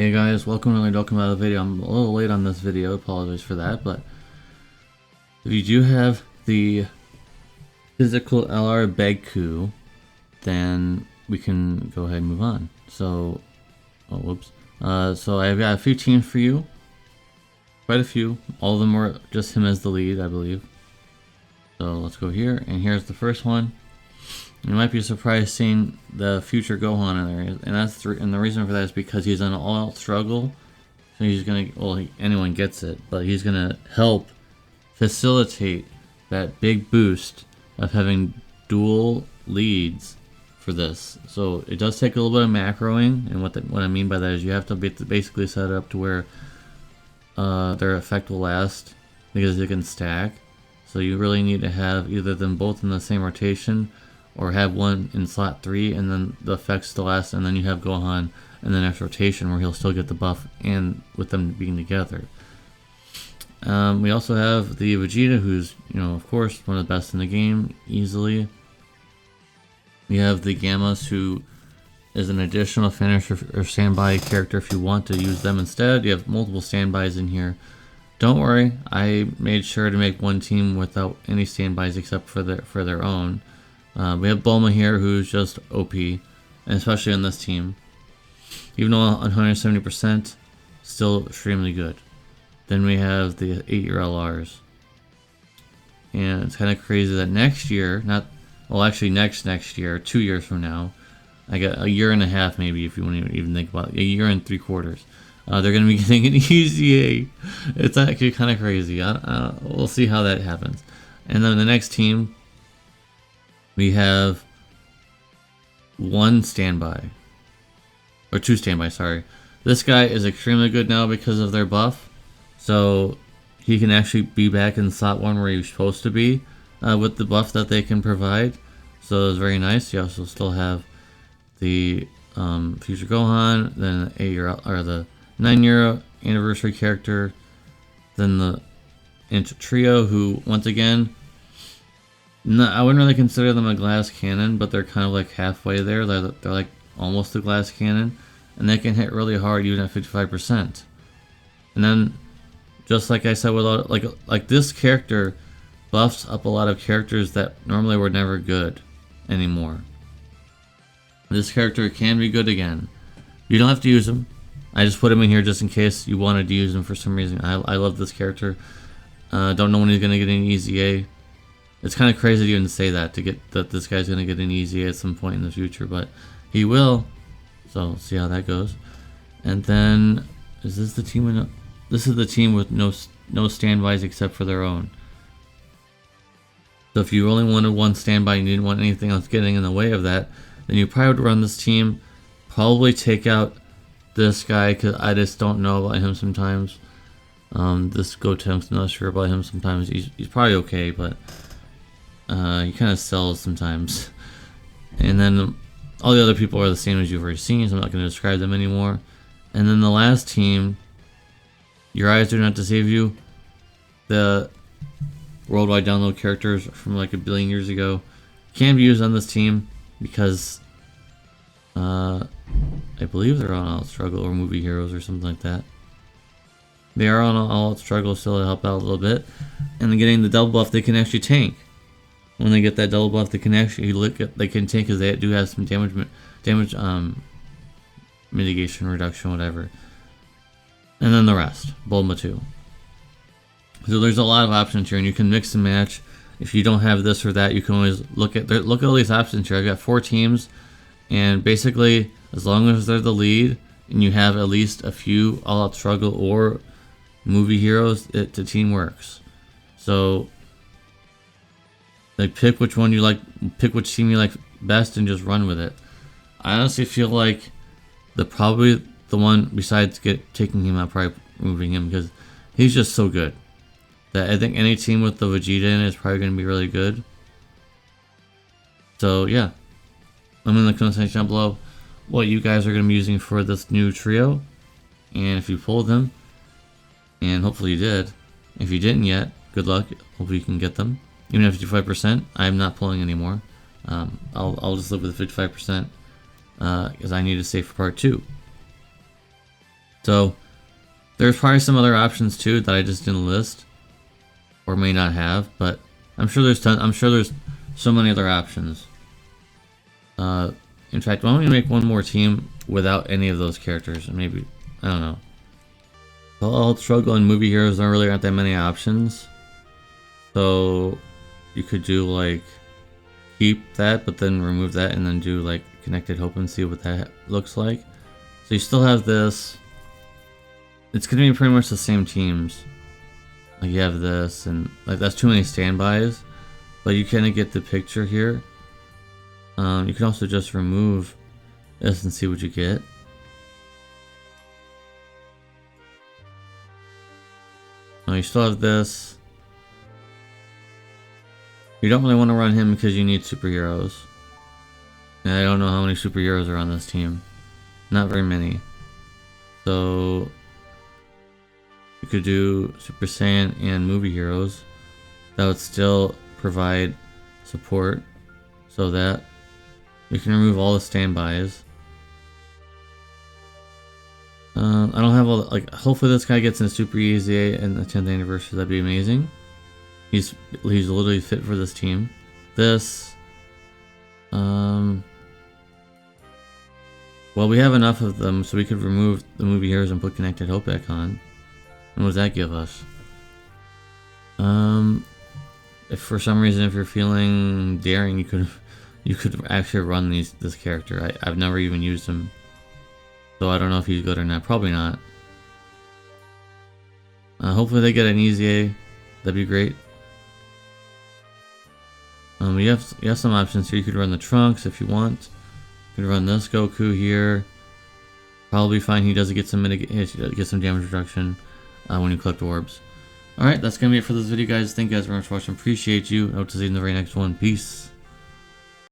Hey guys, welcome to my Dokkan video. I'm a little late on this video, apologize for that, but if you do have the physical LR Begku, then we can go ahead and move on. So, so I've got a few teams for you, quite a few. All of them were just him as the lead, I believe. So let's go here, and here's the first one. You might be surprised seeing the future Gohan in there, and the reason for that is because he's on an all-out struggle. So he's gonna, anyone gets it, but he's gonna help facilitate that big boost of having dual leads for this. So it does take a little bit of macroing, and what I mean by that is you have to basically set it up to where their effect will last because they can stack. So you really need to have either them both in the same rotation, or have one in slot 3 and then the effects still last, and then you have Gohan in the next rotation where he'll still get the buff and with them being together. We also have the Vegeta, who's, of course, one of the best in the game, easily. We have the Gammas, who is an additional finisher or standby character if you want to use them instead. You have multiple standbys in here. Don't worry, I made sure to make one team without any standbys except for their own. We have Bulma here, who's just OP, and especially on this team. Even though on 170%, still extremely good. Then we have the 8-year LRs. And it's kind of crazy that next year, next year, 2 years from now, I got a year and a half maybe, if you want to even think about it, a year and 3/4. They're going to be getting an EZA. It's actually kind of crazy. We'll see how that happens. And then the next team, we have one standby, or two standby, sorry. This guy is extremely good now because of their buff, so he can actually be back in slot 1 where he's supposed to be with the buff that they can provide. So it's very nice. You also still have the future Gohan, then the 9-year anniversary character, then the Trio, who once again, no, I wouldn't really consider them a glass cannon, but they're kind of like halfway there. They're like almost a glass cannon, and they can hit really hard even at 55%. And then, just like I said, with like this character buffs up a lot of characters that normally were never good anymore. This character can be good again. You don't have to use him. I just put him in here just in case you wanted to use him for some reason. I love this character. Don't know when he's gonna get an EZA. It's kind of crazy to even say that this guy's gonna get an EZA at some point in the future, but he will. So we'll see how that goes. And then is this the team? This is the team with no standbys except for their own. So if you only wanted one standby and you didn't want anything else getting in the way of that, then you probably would run this team. Probably take out this guy because I just don't know about him sometimes. This Gotenks, not sure about him sometimes. He's probably okay, but he kind of sells sometimes. And then all the other people are the same as you've already seen, so I'm not going to describe them anymore. And then the last team, your eyes do not deceive you. The worldwide download characters from like 1 billion years ago can be used on this team because I believe they're on All Out Struggle or Movie Heroes or something like that. They are on All Out Struggle still to help out a little bit. And then getting the double buff, they can actually tank. When they get that double buff, they can actually they can tank because they do have some damage mitigation, reduction, whatever. And then the rest, Bulma too. So there's a lot of options here, and you can mix and match. If you don't have this or that, you can always look at all these options here. I've got 4 teams, and basically, as long as they're the lead, and you have at least a few All Out Struggle or Movie Heroes, the team works. So, like, pick which one you like, pick which team you like best, and just run with it. I honestly feel like probably the one besides taking him out, probably moving him, because he's just so good that I think any team with the Vegeta in it is probably going to be really good. So yeah, let me in the comment section down below what you guys are going to be using for this new trio, and if you pulled them, and hopefully you did. If you didn't yet, good luck. Hopefully you can get them. Even at 55%, I'm not pulling anymore. I'll just live with the 55% because I need to save for part 2. So there's probably some other options too that I just didn't list or may not have, but I'm sure there's so many other options. In fact, why don't we make one more team without any of those characters? Maybe, I don't know. Well, struggle in movie heroes there really aren't that many options. So you could do like keep that, but then remove that, and then do like connected hope and see what that looks like. So you still have this. It's gonna be pretty much the same teams. Like you have this, and like that's too many standbys, but you kind of get the picture here. You can also just remove this and see what you get. Now you still have this. You don't really want to run him because you need superheroes. And I don't know how many superheroes are on this team. Not very many. So you could do Super Saiyan and movie heroes. That would still provide support so that you can remove all the standbys. I don't have all the, like, hopefully this guy gets in Super EZA in the 10th anniversary. That'd be amazing. He's literally fit for this team. This, well, we have enough of them, so we could remove the movie heroes and put Connected Hope back on. And what does that give us? If for some reason, if you're feeling daring, you could actually run this character. I've never even used him, so I don't know if he's good or not. Probably not. Hopefully they get an EZA. That'd be great. You have some options here. You could run the Trunks if you want. You could run this Goku here. Probably fine. He does get some damage reduction when you collect orbs. Alright, that's gonna be it for this video, guys. Thank you guys very much for watching. Appreciate you. I hope to see you in the very next one. Peace.